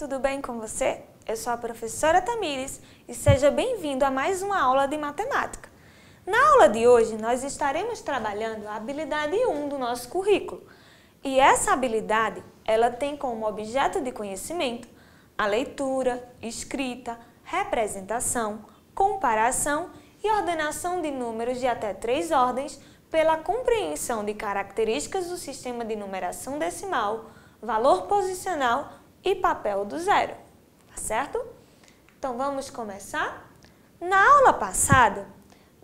tudo bem com você? Eu sou a professora Tamires e seja bem-vindo a mais uma aula de matemática. Na aula de hoje, nós estaremos trabalhando a habilidade 1 do nosso currículo. E essa habilidade, ela tem como objeto de conhecimento a leitura, escrita, representação, comparação e ordenação de números de até 3 ordens pela compreensão de características do sistema de numeração decimal, valor posicional e papel do zero, tá certo? Então vamos começar? Na aula passada,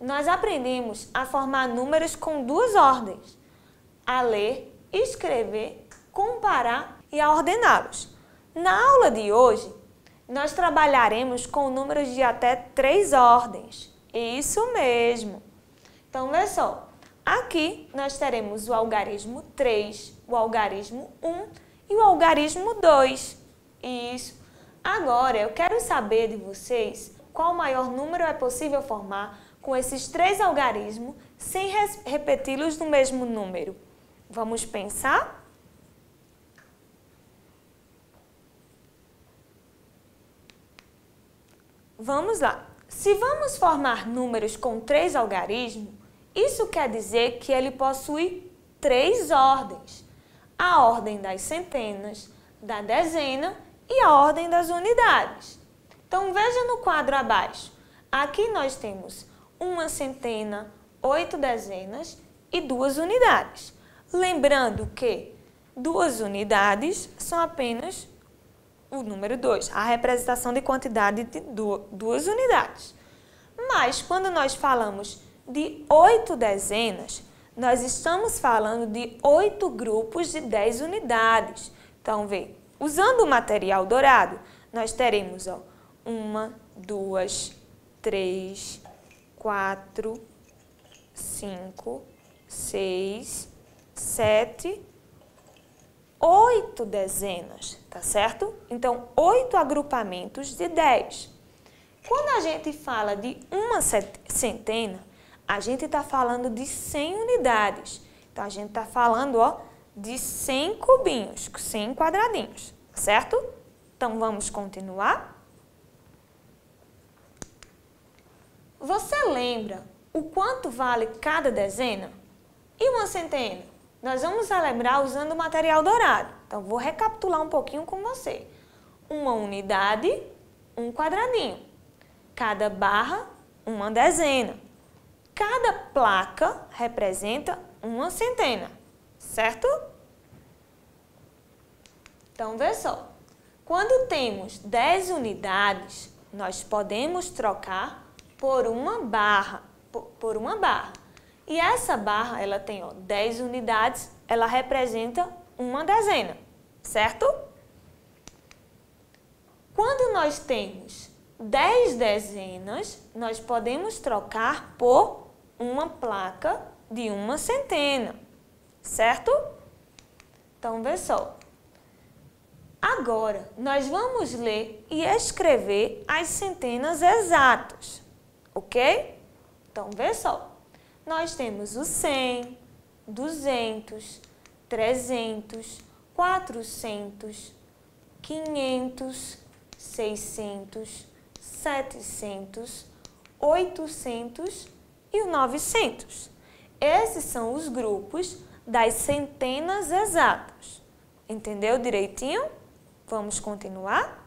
nós aprendemos a formar números com 2 ordens, a ler, escrever, comparar e a ordená-los. Na aula de hoje, nós trabalharemos com números de até 3 ordens, isso mesmo. Então, vê só, aqui nós teremos o algarismo 3, o algarismo 1 e o algarismo 2. Isso. Agora, eu quero saber de vocês qual maior número é possível formar com esses 3 algarismos sem repeti-los no mesmo número. Vamos pensar? Vamos lá. Se vamos formar números com 3 algarismos, isso quer dizer que ele possui 3 ordens. A ordem das centenas, da dezena e a ordem das unidades. Então, veja no quadro abaixo. Aqui nós temos 1 centena, 8 dezenas e 2 unidades. Lembrando que 2 unidades são apenas o número 2, a representação de quantidade de 2 unidades. Mas, quando nós falamos de 8 dezenas, nós estamos falando de 8 grupos de 10 unidades. Então, vê, usando o material dourado, nós teremos 1, 2, 3, 4, 5, 6, 7, 8 dezenas, tá certo? Então, 8 agrupamentos de 10. Quando a gente fala de 1 centena, a gente está falando de 100 unidades. Então, a gente está falando de 100 cubinhos, 100 quadradinhos, certo? Então, vamos continuar? Você lembra o quanto vale cada dezena? E 1 centena? Nós vamos lembrar usando o material dourado. Então, vou recapitular um pouquinho com você. 1 unidade, 1 quadradinho. Cada barra, 1 dezena. Cada placa representa 1 centena, certo? Então, vê só. Quando temos 10 unidades, nós podemos trocar por uma barra. E essa barra, ela tem 10 unidades, ela representa 1 dezena, certo? Quando nós temos 10 dezenas, nós podemos trocar por uma placa de 1 centena, certo? Então, vê só. Agora, nós vamos ler e escrever as centenas exatas, ok? Então, vê só. Nós temos o 100, 200, 300, 400, 500, 600, 700, 800 e o 900. Esses são os grupos das centenas exatas. Entendeu direitinho? Vamos continuar?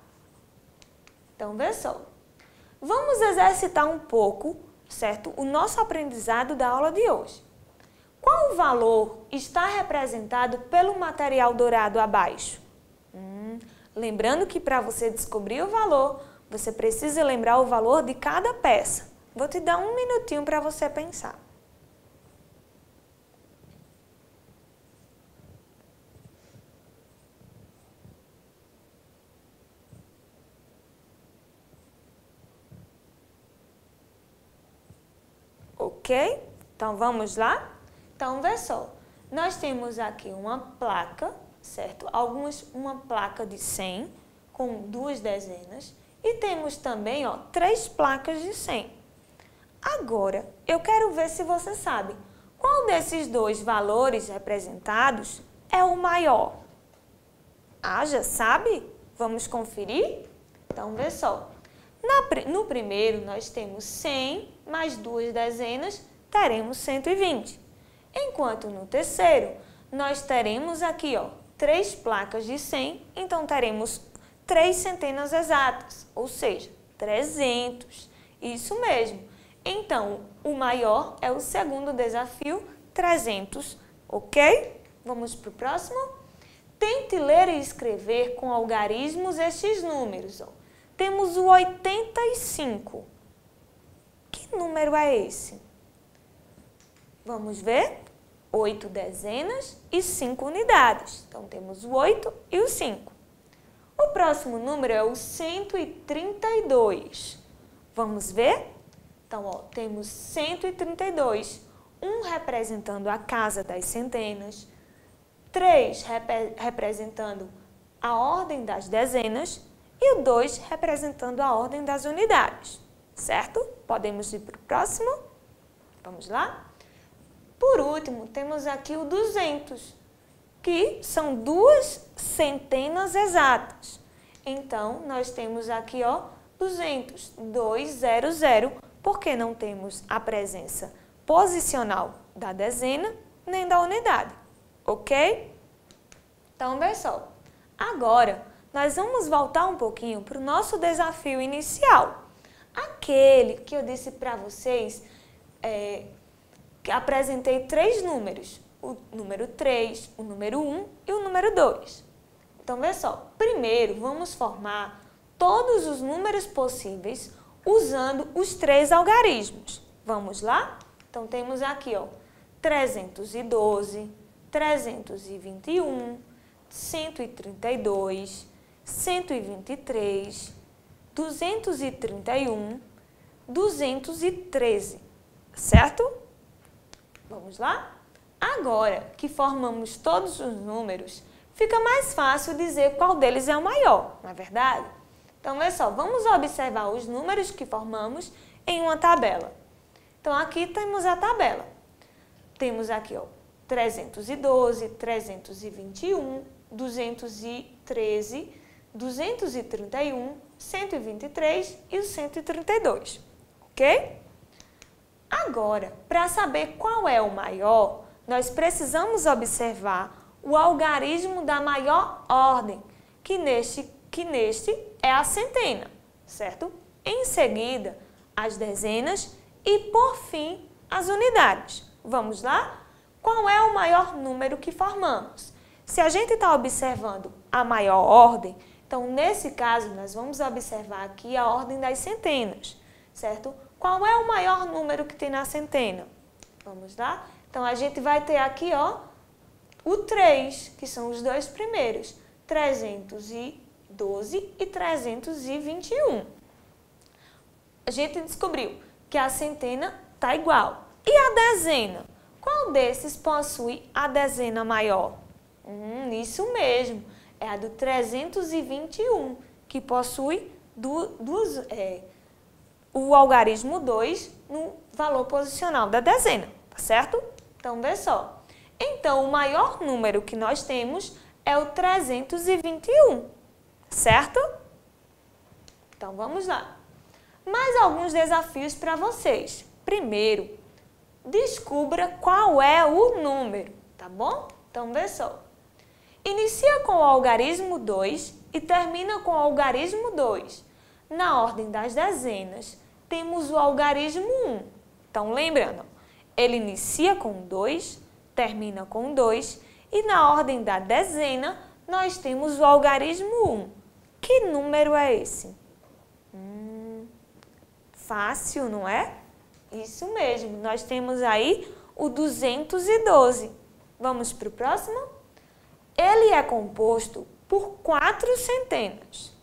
Então, vê só. Vamos exercitar um pouco, certo? O nosso aprendizado da aula de hoje. Qual o valor está representado pelo material dourado abaixo? Lembrando que para você descobrir o valor, você precisa lembrar o valor de cada peça. Vou te dar um minutinho para você pensar. Ok? Então, vamos lá? Então, vê só. Nós temos aqui uma placa, certo? Uma placa de 100 com 2 dezenas. E temos também 3 placas de 100. Agora, eu quero ver se você sabe qual desses 2 valores representados é o maior. Ah, já sabe? Vamos conferir? Então, vê só. No primeiro, nós temos 100 mais 2 dezenas, teremos 120. Enquanto no terceiro, nós teremos aqui, ó, 3 placas de 100, então teremos 3 centenas exatas, ou seja, 300. Isso mesmo. Então, o maior é o segundo desafio, 300, ok? Vamos para o próximo? Tente ler e escrever com algarismos estes números, ó. Temos o 85. Que número é esse? Vamos ver? 8 dezenas e 5 unidades. Então, temos o 8 e o 5. O próximo número é o 132. Vamos ver? Então, ó, temos 132. 1 representando a casa das centenas. 3 representando a ordem das dezenas. E o 2 representando a ordem das unidades, certo? Podemos ir para o próximo? Vamos lá? Por último, temos aqui o 200, que são 2 centenas exatas. Então, nós temos aqui, ó, 200, 200, porque não temos a presença posicional da dezena nem da unidade, ok? Então, vê só. Agora, nós vamos voltar um pouquinho para o nosso desafio inicial. Aquele que eu disse para vocês, que apresentei 3 números. O número 3, o número 1 e o número 2. Então, vê só. Primeiro, vamos formar todos os números possíveis usando os 3 algarismos. Vamos lá? Então, temos aqui, ó, 312, 321, 132... 123, 231, 213, certo? Vamos lá? Agora que formamos todos os números, fica mais fácil dizer qual deles é o maior, não é verdade? Então, olha só, vamos observar os números que formamos em uma tabela. Então, aqui temos a tabela. Temos aqui, ó, 312, 321, 213, 231, 123 e o 132, ok? Agora, para saber qual é o maior, nós precisamos observar o algarismo da maior ordem, que neste é a centena, certo? Em seguida, as dezenas e, por fim, as unidades. Vamos lá? Qual é o maior número que formamos? Se a gente está observando a maior ordem, então, nesse caso, nós vamos observar aqui a ordem das centenas, certo? Qual é o maior número que tem na centena? Vamos lá? Então, a gente vai ter aqui, ó, o 3, que são os 2 primeiros, 312 e 321. A gente descobriu que a centena está igual. E a dezena? Qual desses possui a dezena maior? Isso mesmo. É a do 321, que possui o algarismo 2 no valor posicional da dezena, tá certo? Então, vê só. Então, o maior número que nós temos é o 321, certo? Então, vamos lá. Mais alguns desafios para vocês. Primeiro, descubra qual é o número, tá bom? Então, vê só. Inicia com o algarismo 2 e termina com o algarismo 2. Na ordem das dezenas, temos o algarismo 1. Então, lembrando, ele inicia com 2, termina com 2 e na ordem da dezena, nós temos o algarismo 1. Que número é esse? Fácil, não é? Isso mesmo, nós temos aí o 212. Vamos para o próximo? Ele é composto por 4 centenas.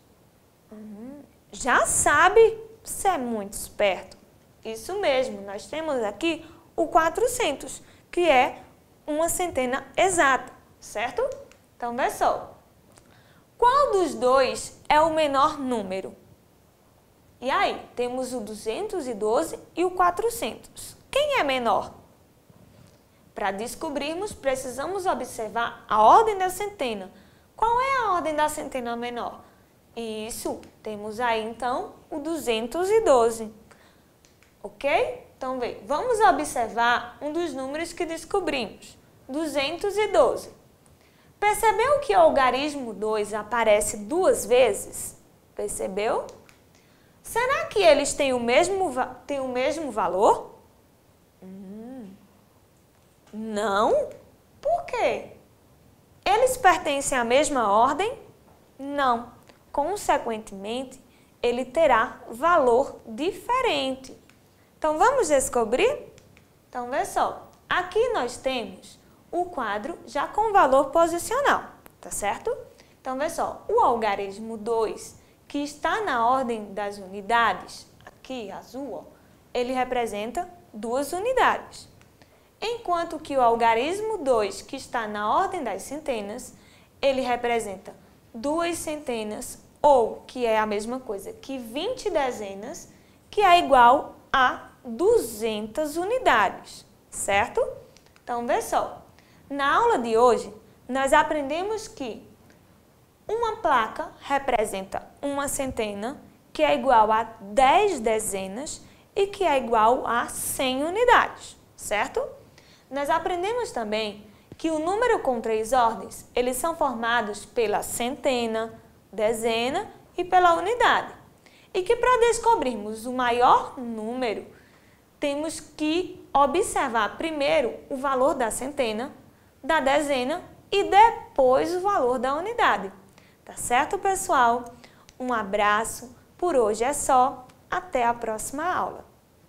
Já sabe? Você é muito esperto. Isso mesmo, nós temos aqui o 400, que é uma centena exata, certo? Então, vê só. Qual dos dois é o menor número? E aí, temos o 212 e o 400. Quem é menor? Para descobrirmos, precisamos observar a ordem da centena. Qual é a ordem da centena menor? Isso, temos aí então o 212. Ok? Então, vamos observar um dos números que descobrimos, 212. Percebeu que o algarismo 2 aparece 2 vezes? Percebeu? Será que eles têm o mesmo valor? Não. Por quê? Eles pertencem à mesma ordem? Não. Consequentemente, ele terá valor diferente. Então, vamos descobrir? Então, vê só. Aqui nós temos o quadro já com valor posicional, tá certo? Então, vê só. O algarismo 2, que está na ordem das unidades, aqui, azul, ó, ele representa 2 unidades. Enquanto que o algarismo 2, que está na ordem das centenas, ele representa 2 centenas, ou, que é a mesma coisa que 20 dezenas, que é igual a 200 unidades, certo? Então, vê só. Na aula de hoje, nós aprendemos que uma placa representa uma centena, que é igual a 10 dezenas e que é igual a 100 unidades, certo? Nós aprendemos também que o número com 3 ordens, eles são formados pela centena, dezena e pela unidade. E que para descobrirmos o maior número, temos que observar primeiro o valor da centena, da dezena e depois o valor da unidade. Tá certo, pessoal? Um abraço. Por hoje é só. Até a próxima aula.